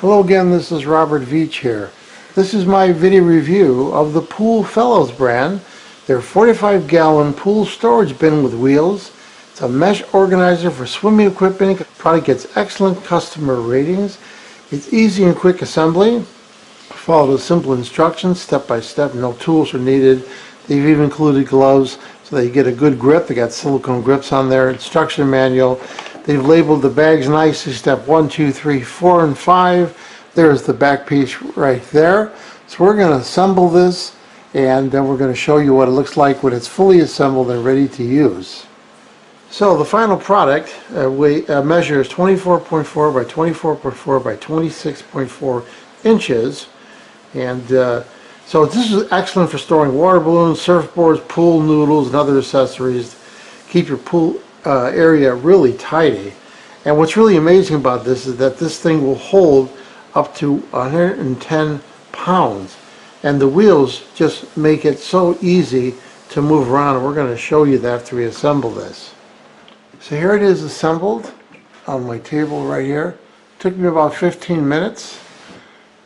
Hello again, this is Robert Veach here. This is my video review of the Pool Fellows brand. Their 45-gallon pool storage bin with wheels. It's a mesh organizer for swimming equipment. The product gets excellent customer ratings. It's easy and quick assembly. Follow the simple instructions step by step. No tools are needed. They've even included gloves so that you get a good grip. They got silicone grips on there. Instruction manual. They've labeled the bags nicely, step 1, 2, 3, 4, and 5. There's the back piece right there. So we're going to assemble this, and then we're going to show you what it looks like when it's fully assembled and ready to use. So the final product measures 24.4 by 24.4 by 26.4 inches. And so this is excellent for storing water balloons, surfboards, pool noodles, and other accessories. Keep your pool area really tidy. And what's really amazing about this is that this thing will hold up to 110 pounds, and the wheels just make it so easy to move around, and we're going to show you that after we assemble this. So here it is assembled on my table right here. It took me about 15 minutes.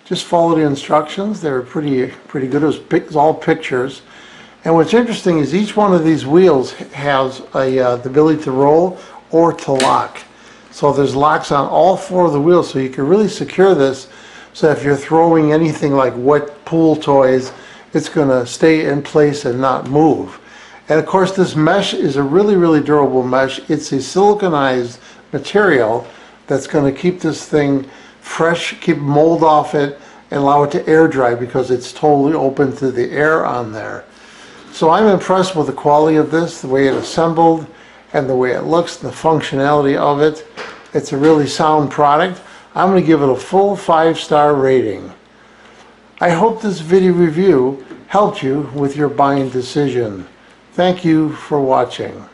Just follow the instructions. They were pretty good. It was all pictures. And what's interesting is each one of these wheels has the ability to roll or to lock. So there's locks on all 4 of the wheels, so you can really secure this so if you're throwing anything like wet pool toys, it's going to stay in place and not move. And of course this mesh is a really durable mesh. It's a siliconized material that's going to keep this thing fresh, keep mold off it, and allow it to air dry because it's totally open to the air on there. So I'm impressed with the quality of this, the way it assembled, and the way it looks, the functionality of it. It's a really sound product. I'm going to give it a full 5-star rating. I hope this video review helped you with your buying decision. Thank you for watching.